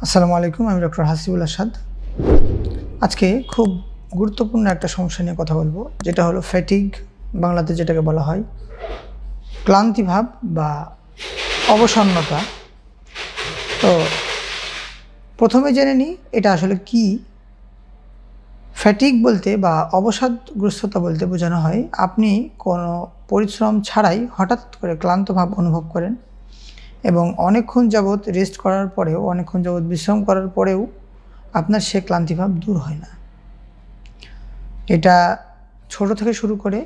আসসালামু আলাইকুম, আমি ডক্টর হাসিবুল আসাদ। আজকে খুব গুরুত্বপূর্ণ একটা সমস্যা নিয়ে কথা বলবো, যেটা হলো ফ্যাটিগ, বাংলাতে যেটাকে বলা হয় ক্লান্তিভাব বা অবসন্নতা। তো প্রথমে জেনে নিই এটা আসলে কি। ফ্যাটিগ বলতে বা অবসাদগ্রস্ততা বলতে বোঝানো হয় আপনি কোনো পরিশ্রম ছাড়াই হঠাৎ করে ক্লান্তভাব অনুভব করেন এবং অনেকক্ষণ যাবৎ রেস্ট করার পরেও, অনেকক্ষণ যাবৎ বিশ্রাম করার পরেও আপনার সে ক্লান্তিভাব দূর হয় না। এটা ছোট থেকে শুরু করে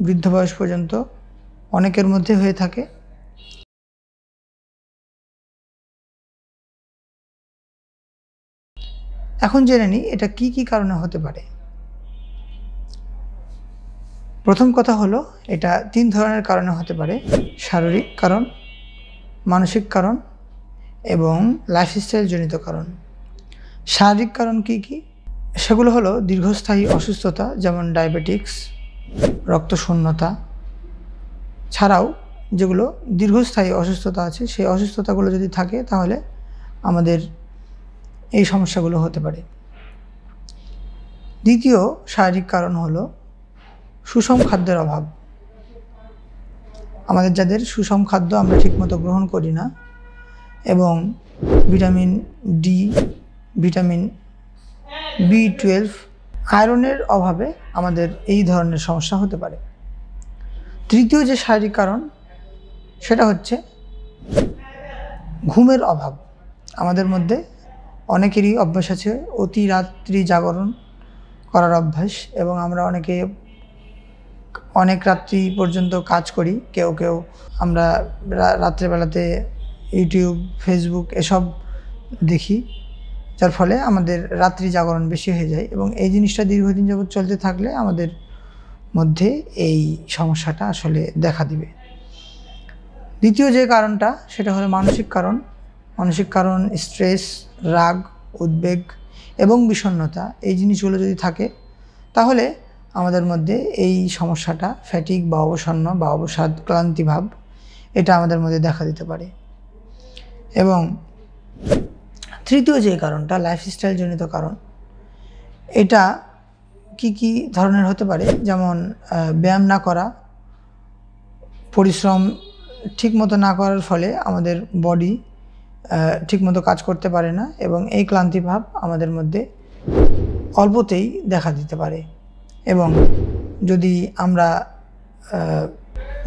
বৃদ্ধ বয়স পর্যন্ত অনেকের মধ্যে হয়ে থাকে। এখন জেনে নিই এটা কি কি কারণে হতে পারে। প্রথম কথা হলো এটা 3 ধরনের কারণে হতে পারে: শারীরিক কারণ, মানসিক কারণ এবং লাইফস্টাইল জনিত কারণ। শারীরিক কারণ কি কি? সেগুলো হলো দীর্ঘস্থায়ী অসুস্থতা, যেমন ডায়াবেটিক্স, রক্তশূন্যতা ছাড়াও যেগুলো দীর্ঘস্থায়ী অসুস্থতা আছে, সেই অসুস্থতাগুলো যদি থাকে তাহলে আমাদের এই সমস্যাগুলো হতে পারে। দ্বিতীয় শারীরিক কারণ হলো সুষম খাদ্যের অভাব। আমাদের যাদের সুষম খাদ্য আমরা ঠিকমতো গ্রহণ করি না এবং ভিটামিন ডি, ভিটামিন B12, আয়রনের অভাবে আমাদের এই ধরনের সমস্যা হতে পারে। তৃতীয় যে শারীরিক কারণ সেটা হচ্ছে ঘুমের অভাব। আমাদের মধ্যে অনেকেরই অভ্যাস আছে অতি রাত্রি জাগরণ করার অভ্যাস, এবং আমরা অনেকে অনেক রাত্রি পর্যন্ত কাজ করি। কেউ কেউ আমরা রাত্রেবেলাতে ইউটিউব, ফেসবুক এসব দেখি, যার ফলে আমাদের রাত্রি জাগরণ বেশি হয়ে যায় এবং এই জিনিসটা দীর্ঘদিন যাবৎ চলতে থাকলে আমাদের মধ্যে এই সমস্যাটা আসলে দেখা দিবে। দ্বিতীয় যে কারণটা সেটা হলো মানসিক কারণ। মানসিক কারণ স্ট্রেস, রাগ, উদ্বেগ এবং বিষণ্ণতা, এই জিনিসগুলো যদি থাকে তাহলে আমাদের মধ্যে এই সমস্যাটা ফ্যাটিগ বা অবসন্ন বা অবসাদ, ক্লান্তিভাব, এটা আমাদের মধ্যে দেখা দিতে পারে। এবং তৃতীয় যে কারণটা লাইফস্টাইল জনিত কারণ, এটা কি কি ধরনের হতে পারে, যেমন ব্যায়াম না করা, পরিশ্রম ঠিকমতো না করার ফলে আমাদের বডি ঠিকমতো কাজ করতে পারে না এবং এই ক্লান্তিভাব আমাদের মধ্যে অল্পতেই দেখা দিতে পারে। এবং যদি আমরা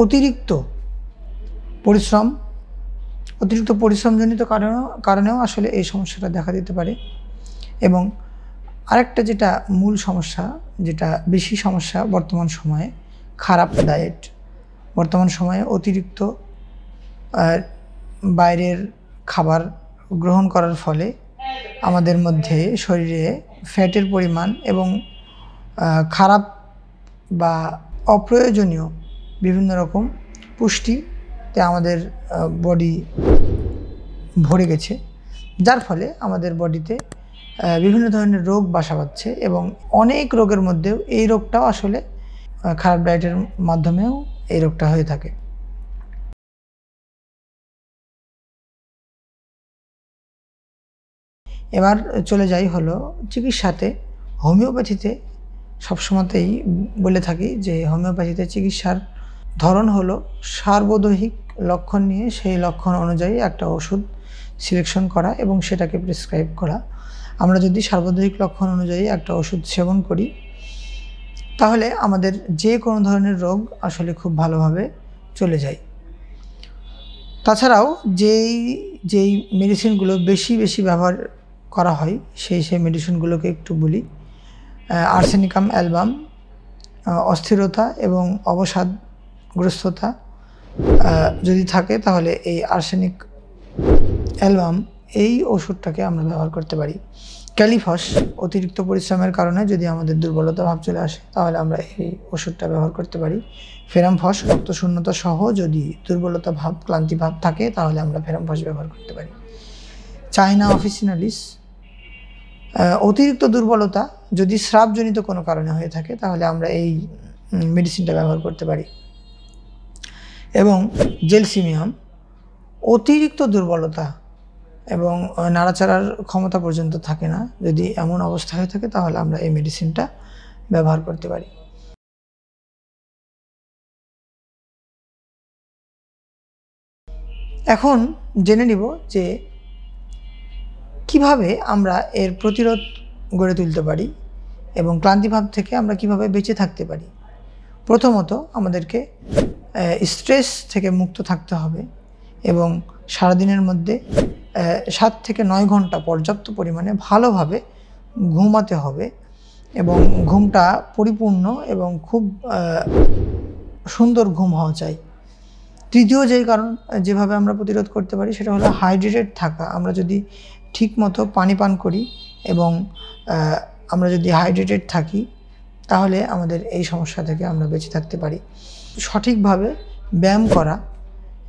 অতিরিক্ত পরিশ্রমজনিত কারণেও আসলে এই সমস্যাটা দেখা দিতে পারে। এবং আরেকটা যেটা মূল সমস্যা, যেটা বেশি সমস্যা বর্তমান সময়ে, খারাপ ডায়েট। বর্তমান সময়ে অতিরিক্ত বাইরের খাবার গ্রহণ করার ফলে আমাদের মধ্যে শরীরে ফ্যাটের পরিমাণ এবং খারাপ বা অপ্রয়োজনীয় বিভিন্ন রকম পুষ্টিতে আমাদের বডি ভরে গেছে, যার ফলে আমাদের বডিতে বিভিন্ন ধরনের রোগ বাসা বাঁধছে এবং অনেক রোগের মধ্যেও এই রোগটাও আসলে খারাপ ডায়েটের মাধ্যমেও এই রোগটা হয়ে থাকে। এবার চলে যাই হলো চিকিৎসাতে। হোমিওপ্যাথিতে সবসময়তেই বলে থাকি যে হোমিওপ্যাথিতে চিকিৎসার ধরন হলো সার্বদৈহিক লক্ষণ নিয়ে সেই লক্ষণ অনুযায়ী একটা ওষুধ সিলেকশন করা এবং সেটাকে প্রেসক্রাইব করা। আমরা যদি সার্বদৈহিক লক্ষণ অনুযায়ী একটা ওষুধ সেবন করি তাহলে আমাদের যে কোনো ধরনের রোগ আসলে খুব ভালোভাবে চলে যায়। তাছাড়াও যেই মেডিসিনগুলো বেশি ব্যবহার করা হয় সেই মেডিসিনগুলোকে একটু বলি। আর্সেনিকাম অ্যালবাম অস্থিরতা এবং অবসাদগ্রস্ততা যদি থাকে তাহলে এই আর্সেনিক অ্যালবাম এই ওষুধটাকে আমরা ব্যবহার করতে পারি। ক্যালিফস অতিরিক্ত পরিশ্রমের কারণে যদি আমাদের দুর্বলতা ভাব চলে আসে তাহলে আমরা এই ওষুধটা ব্যবহার করতে পারি। ফেরামফস রক্তশূন্যতা সহ যদি দুর্বলতা ভাব, ক্লান্তি ভাব থাকে তাহলে আমরা ফেরামফস ব্যবহার করতে পারি। চায়না অফিসিনালিস অতিরিক্ত দুর্বলতা যদি স্রাবজনিত কোনো কারণে হয়ে থাকে তাহলে আমরা এই মেডিসিনটা ব্যবহার করতে পারি। এবং জেলসিমিয়াম অতিরিক্ত দুর্বলতা এবং নাড়াচাড়ার ক্ষমতা পর্যন্ত থাকে না। যদি এমন অবস্থা হয়ে থাকে তাহলে আমরা এই মেডিসিনটা ব্যবহার করতে পারি। এখন জেনে নিব যে কিভাবে আমরা এর প্রতিরোধ গড়ে তুলতে পারি এবং ক্লান্তিভাব থেকে আমরা কিভাবে বেঁচে থাকতে পারি। প্রথমত আমাদেরকে স্ট্রেস থেকে মুক্ত থাকতে হবে এবং সারাদিনের মধ্যে 7 থেকে 9 ঘন্টা পর্যাপ্ত পরিমাণে ভালোভাবে ঘুমাতে হবে এবং ঘুমটা পরিপূর্ণ এবং খুব সুন্দর ঘুম হওয়া চাই। তৃতীয় যেভাবে আমরা প্রতিরোধ করতে পারি সেটা হলো হাইড্রেটেড থাকা। আমরা যদি ঠিকমতো পানি পান করি এবং আমরা যদি হাইড্রেটেড থাকি তাহলে আমাদের এই সমস্যা থেকে আমরা বেঁচে থাকতে পারি। সঠিকভাবে ব্যায়াম করা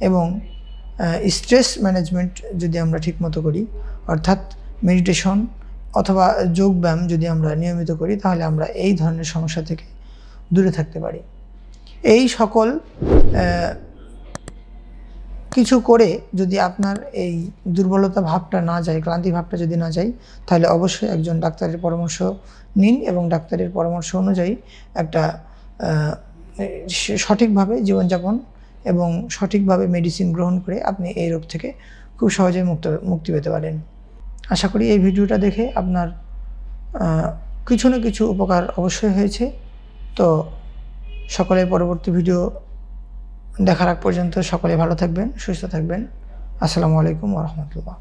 এবং স্ট্রেস ম্যানেজমেন্ট যদি আমরা ঠিকমতো করি, অর্থাৎ মেডিটেশন অথবা যোগব্যায়াম যদি আমরা নিয়মিত করি তাহলে আমরা এই ধরনের সমস্যা থেকে দূরে থাকতে পারি। এই সকল কিছু করে যদি আপনার এই দুর্বলতা ভাবটা না যায়, ক্লান্তি ভাবটা যদি না যায়, তাহলে অবশ্যই একজন ডাক্তারের পরামর্শ নিন এবং ডাক্তারের পরামর্শ অনুযায়ী একটা সঠিকভাবে জীবনযাপন এবং সঠিকভাবে মেডিসিন গ্রহণ করে আপনি এই রোগ থেকে খুব সহজেই মুক্তি পেতে পারেন। আশা করি এই ভিডিওটা দেখে আপনার কিছু না কিছু উপকার অবশ্যই হয়েছে। তো সকলের পরবর্তী ভিডিও দেখার আগ পর্যন্ত সকলে ভালো থাকবেন, সুস্থ থাকবেন। আসসালামু আলাইকুম ওয়া রাহমাতুল্লাহ।